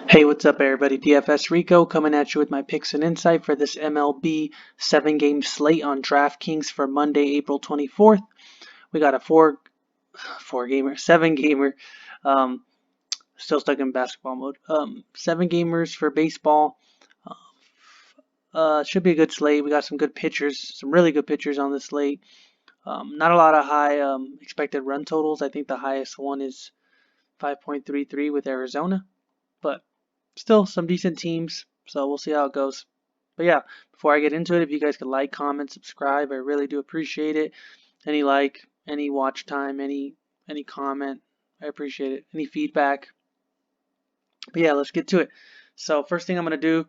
Hey, what's up, everybody? DFS Rico coming at you with my picks and insight for this MLB 7-game slate on Draftkings for Monday, April 24th. We got a 7-gamer. Um, Still stuck in basketball mode. 7-gamers for baseball. Should be a good slate. We got some good pitchers, some really good pitchers on the slate. Not a lot of high expected run totals. I think the highest one is 5.33 with Arizona, but still some decent teams, so we'll see how it goes. But yeah, before I get into it, if you guys could like, comment, subscribe, I really do appreciate it. Any like, any watch time, any comment, I appreciate it. Any feedback. But yeah, let's get to it. So first thing I'm gonna do,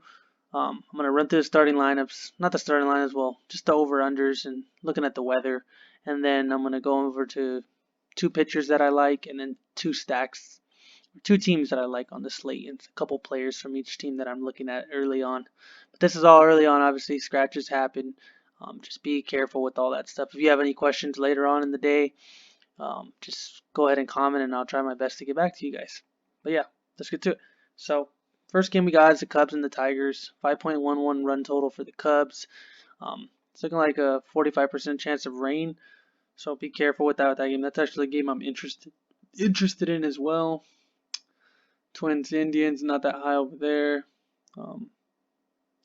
I'm gonna run through the starting lineups, not the starting lineups, well, just the over unders and looking at the weather, and then I'm gonna go over to two pitchers that I like, and then two teams that I like on the slate, and a couple players from each team that I'm looking at early on. But this is all early on. Obviously, scratches happen. Just be careful with all that stuff. If you have any questions later on in the day, just go ahead and comment, and I'll try my best to get back to you guys. But yeah, let's get to it. So, first game we got is the Cubs and the Tigers. 5.11 run total for the Cubs. It's looking like a 45% chance of rain, so be careful with that game. That's actually a game I'm interested in as well. Twins, Indians, not that high over there.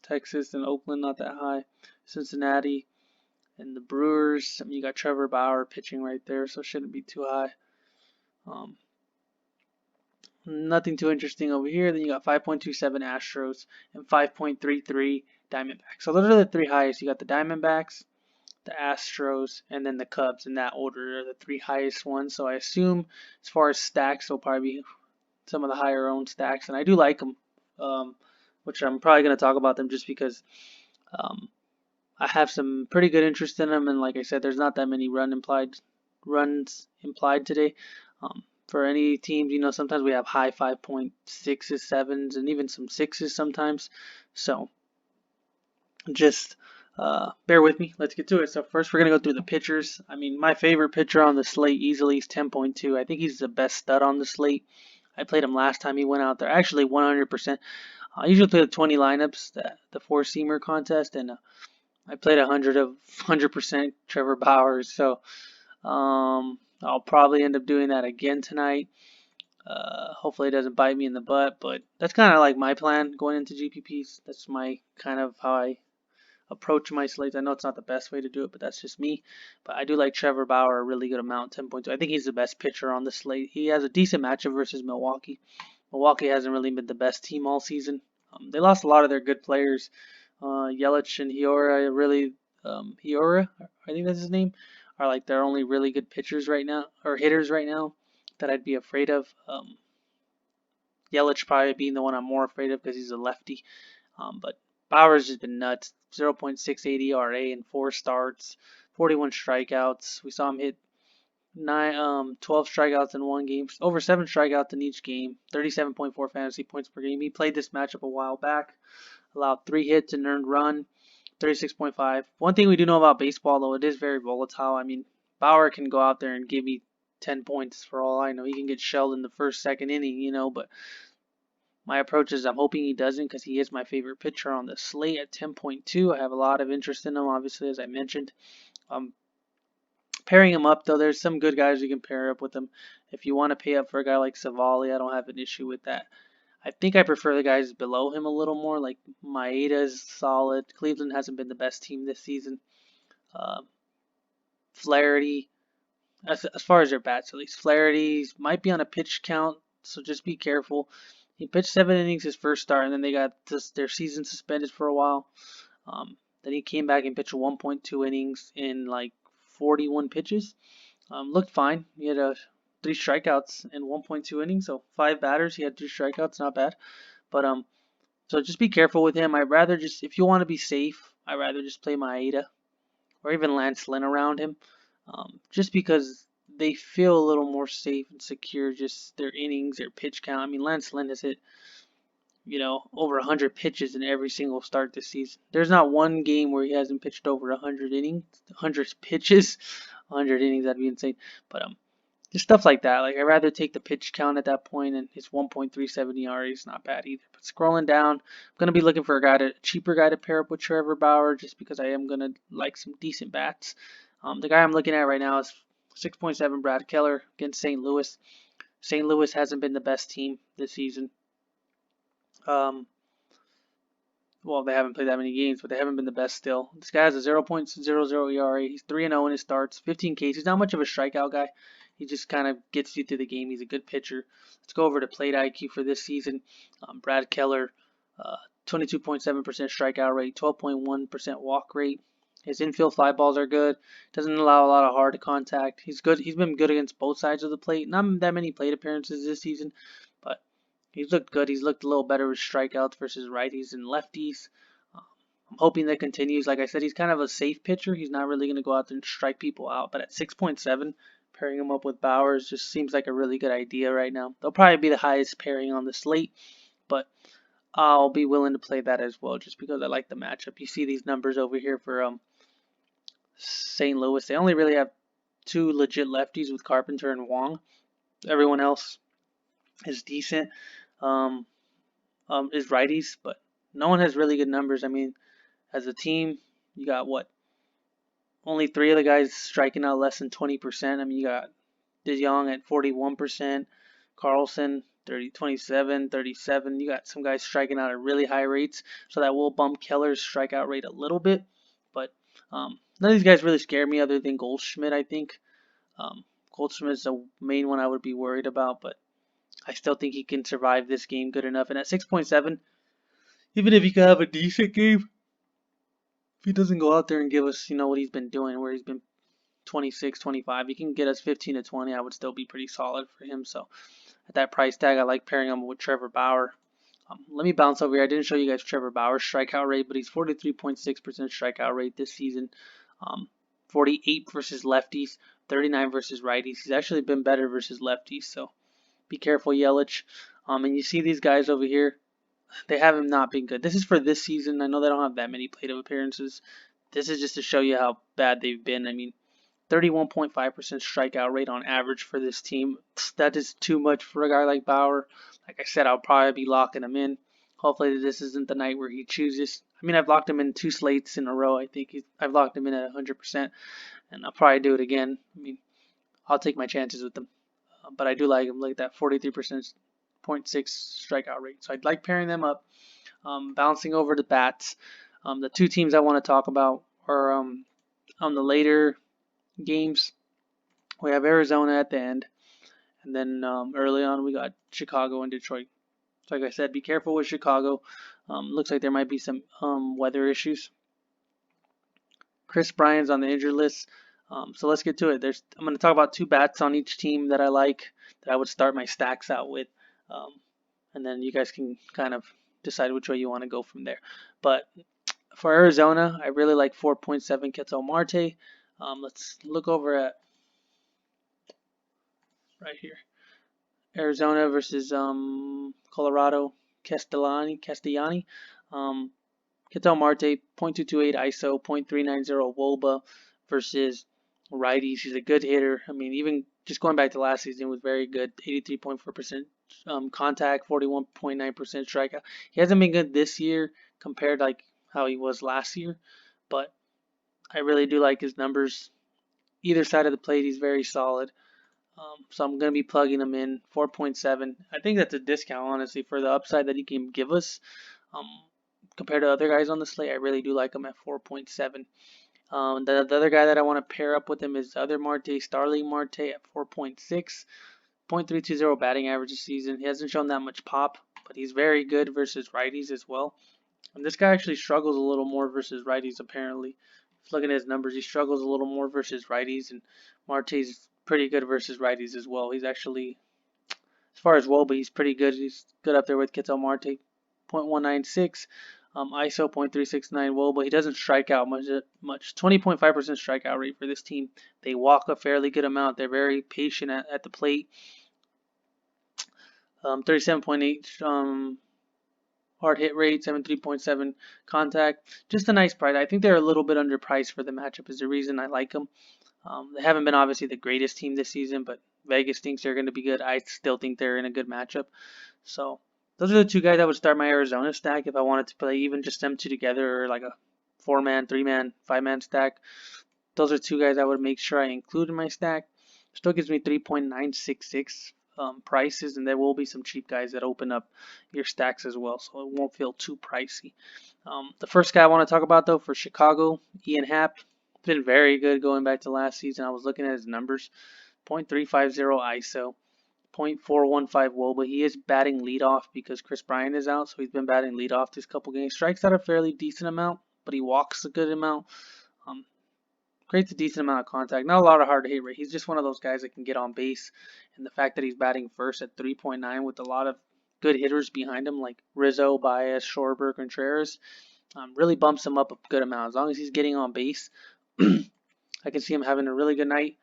Texas and Oakland, not that high. Cincinnati and the Brewers. I mean, you got Trevor Bauer pitching right there, so it shouldn't be too high. Nothing too interesting over here. Then you got 5.27 Astros and 5.33 Diamondbacks. So those are the three highest. You got the Diamondbacks, the Astros, and then the Cubs. In that order are the three highest ones. So I assume as far as stacks, they'll probably be some of the higher owned stacks, and I do like them, which I'm probably going to talk about them just because I have some pretty good interest in them, and like I said, there's not that many runs implied today. For any teams, sometimes we have high 5.6s, 7s, and even some 6s sometimes. So just bear with me. Let's get to it. So first, we're gonna go through the pitchers. I mean, my favorite pitcher on the slate easily is 10.2. I think he's the best stud on the slate. I played him last time he went out there. Actually, 100%. I usually play the 20 lineups, the four-seamer contest, and I played 100% Trevor Bauer. So I'll probably end up doing that again tonight. Hopefully it doesn't bite me in the butt, but that's kind of like my plan going into GPPs. That's my kind of how I approach my slates. I know it's not the best way to do it, but that's just me. But I do like Trevor Bauer a really good amount, 10.2. I think he's the best pitcher on the slate. He has a decent matchup versus Milwaukee. Milwaukee hasn't really been the best team all season. They lost a lot of their good players. Yelich and Hiura, I think that's his name, are like their only really good pitchers right now, or hitters right now, that I'd be afraid of. Yelich probably being the one I'm more afraid of because he's a lefty. But Bauer's just been nuts. 0.68 ERA in 4 starts, 41 strikeouts. We saw him hit 12 strikeouts in one game, over 7 strikeouts in each game, 37.4 fantasy points per game. He played this matchup a while back, allowed 3 hits and earned run, 36.5. One thing we do know about baseball, though, it is very volatile. I mean, Bauer can go out there and give me 10 points for all I know. He can get shelled in the first, second inning, but my approach is I'm hoping he doesn't because he is my favorite pitcher on the slate at 10.2. I have a lot of interest in him, obviously, as I mentioned. Pairing him up, though, there's some good guys you can pair up with him. If you want to pay up for a guy like Savali, I don't have an issue with that. I think I prefer the guys below him a little more. Like Maeda is solid. Cleveland hasn't been the best team this season. Flaherty, as far as their bats at least, Flaherty might be on a pitch count, so just be careful. He pitched 7 innings his first start, and then they got their season suspended for a while. Then he came back and pitched 1.2 innings in like 41 pitches. Looked fine. He had 3 strikeouts in 1.2 innings, so 5 batters. He had 3 strikeouts, not bad. But so just be careful with him. I'd rather just, if you want to be safe, I'd rather just play Maeda or even Lance Lynn around him, just because they feel a little more safe and secure. Just their innings, their pitch count. I mean, Lance Lynn has hit over 100 pitches in every single start this season. There's not one game where he hasn't pitched over 100 innings, 100 pitches, 100 innings. That'd be insane. But Just stuff like that. Like I'd rather take the pitch count at that point, and his 1.37 ERA is not bad either. But scrolling down, I'm gonna be looking for a cheaper guy to pair up with Trevor Bauer, just because I am gonna like some decent bats. The guy I'm looking at right now is 6.7 Brad Keller against St. Louis. St. Louis hasn't been the best team this season. Um, well, they haven't played that many games, but they haven't been the best still. This guy has a 0.00 ERA. He's 3-0 in his starts, 15 Ks. He's not much of a strikeout guy. He just kind of gets you through the game. He's a good pitcher. Let's go over to plate IQ for this season. Brad Keller, 22.7% strikeout rate, 12.1% walk rate. His infield fly balls are good. Doesn't allow a lot of hard contact. He's good. He's been good against both sides of the plate. Not that many plate appearances this season, but he's looked good. He's looked a little better with strikeouts versus righties and lefties. I'm hoping that continues. Like I said, he's kind of a safe pitcher. He's not really going to go out there and strike people out. But at 6.7, pairing him up with Bowers just seems like a really good idea right now. They'll probably be the highest pairing on the slate, but I'll be willing to play that as well just because I like the matchup. You see these numbers over here for St. Louis. They only really have two legit lefties with Carpenter and Wong. Everyone else is decent. Is righties, but no one has really good numbers. I mean, as a team, you got what? Only three of the guys striking out less than 20%. I mean, you got DeJong at 41%, Carlson 27, 37. You got some guys striking out at really high rates, so that will bump Keller's strikeout rate a little bit. But none of these guys really scare me other than Goldschmidt, I think. Goldschmidt's the main one I would be worried about, but I still think he can survive this game good enough. And at 6.7, even if he could have a decent game, if he doesn't go out there and give us, what he's been doing, where he's been 26, 25, he can get us 15 to 20, I would still be pretty solid for him. So at that price tag, I like pairing him with Trevor Bauer. Let me bounce over here. I didn't show you guys Trevor Bauer's strikeout rate, but he's 43.6% strikeout rate this season. 48 versus lefties, 39 versus righties. He's actually been better versus lefties, so be careful, Yelich. And you see these guys over here, they haven't not been good. This is for this season. I know they don't have that many plate appearances. This is just to show you how bad they've been. I mean, 31.5% strikeout rate on average for this team. That is too much for a guy like Bauer. Like I said, I'll probably be locking him in. Hopefully this isn't the night where he chooses. I mean, I've locked him in 2 slates in a row. I think I've locked him in at 100%, and I'll probably do it again. I mean, I'll take my chances with him. But I do like him, like that 43.6 strikeout rate. So I'd like pairing them up. Bouncing over to bats. The two teams I want to talk about are on the later games. We have Arizona at the end, and then early on we got Chicago and Detroit. So like I said, be careful with Chicago. Looks like there might be some weather issues. Chris Bryant's on the injured list. So let's get to it. I'm going to talk about 2 bats on each team that I like, that I would start my stacks out with. And then you guys can kind of decide which way you want to go from there. But for Arizona, I really like 4.7 Ketel Marte. Let's look over at right here. Arizona versus Colorado, Castellani. Ketel Marte, 0.228 ISO, 0.390 WOBA versus righties. He's a good hitter. I mean, even just going back to last season, was very good. 83.4% contact, 41.9% strikeout. He hasn't been good this year compared like how he was last year, but I really do like his numbers. Either side of the plate, he's very solid. So I'm going to be plugging him in 4.7. I think that's a discount, honestly, for the upside that he can give us. Compared to other guys on the slate, I really do like him at 4.7. The other guy that I want to pair up with him is the other Marte, Starling Marte at 4.6. 0.320 batting average this season. He hasn't shown that much pop, but he's very good versus righties as well. And this guy actually struggles a little more versus righties, apparently. Just looking at his numbers, he struggles a little more versus righties, and Marte's pretty good versus righties as well. He's actually, as far as WOBA, he's pretty good. He's good up there with Ketel Marte, 0.196. ISO 0.369 WOBA. He doesn't strike out much. 20.5% strikeout rate for this team. They walk a fairly good amount. They're very patient at the plate. 37.8 hard hit rate, 73.7 contact. Just a nice price. I think they're a little bit underpriced for the matchup is the reason I like them. They haven't been obviously the greatest team this season, but Vegas thinks they're going to be good. I still think they're in a good matchup. So those are the two guys I would start my Arizona stack if I wanted to play even just them two together or like a 4-man, 3-man, 5-man stack. Those are two guys I would make sure I include in my stack. Still gives me 3.966 prices, and there will be some cheap guys that open up your stacks as well, so it won't feel too pricey. The first guy I want to talk about though for Chicago, Ian Happ, been very good going back to last season. I was looking at his numbers: 0.350 ISO, 0.415 WOBA. He is batting leadoff because Chris Bryant is out, so he's been batting leadoff this couple games. Strikes out a fairly decent amount, but he walks a good amount. Creates a decent amount of contact. Not a lot of hard hit rate. He's just one of those guys that can get on base. And the fact that he's batting first at 3.9 with a lot of good hitters behind him like Rizzo, Baez, Schwarber, Contreras really bumps him up a good amount. As long as he's getting on base, I can see him having a really good night.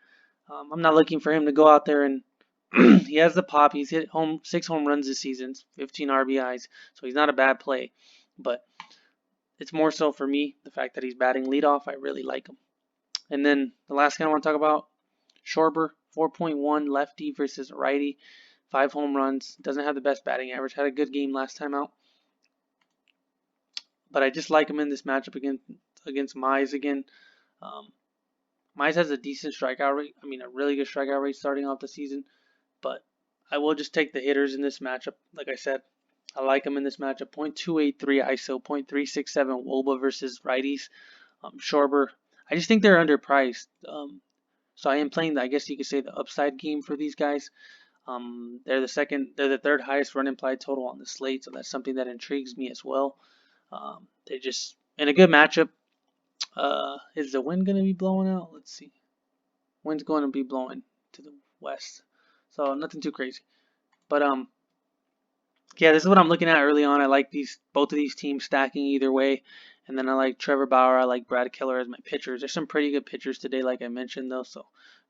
I'm not looking for him to go out there and he has the pop. He's hit 6 home runs this season, 15 RBIs, so he's not a bad play. But it's more so for me, the fact that he's batting leadoff. I really like him. And then the last guy I want to talk about, Schwarber, 4.1 lefty versus righty, 5 home runs. Doesn't have the best batting average. Had a good game last time out. But I just like him in this matchup against Mize again. Mize has a decent strikeout rate. I mean, a really good strikeout rate starting off the season. But I will just take the hitters in this matchup. Like I said, I like him in this matchup. 0.283 ISO, 0.367 WOBA versus righties. Schwarber, I just think they're underpriced. So I am playing, I guess you could say, the upside game for these guys. They're the third highest run implied total on the slate, so that's something that intrigues me as well. They're just in a good matchup. Is the wind going to be blowing out? Let's see. Wind's going to be blowing to the west, so nothing too crazy. But yeah, this is what I'm looking at early on. I like both of these teams stacking either way. And then I like Trevor Bauer. I like Brad Keller as my pitchers. There's some pretty good pitchers today, like I mentioned, though. So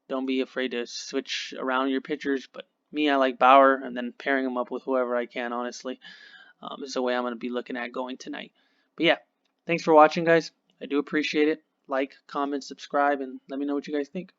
don't be afraid to switch around your pitchers. But me, I like Bauer, and then pairing them up with whoever I can, honestly, is the way I'm going to be looking at going tonight. But yeah, thanks for watching, guys. I do appreciate it. Like, comment, subscribe, and let me know what you guys think.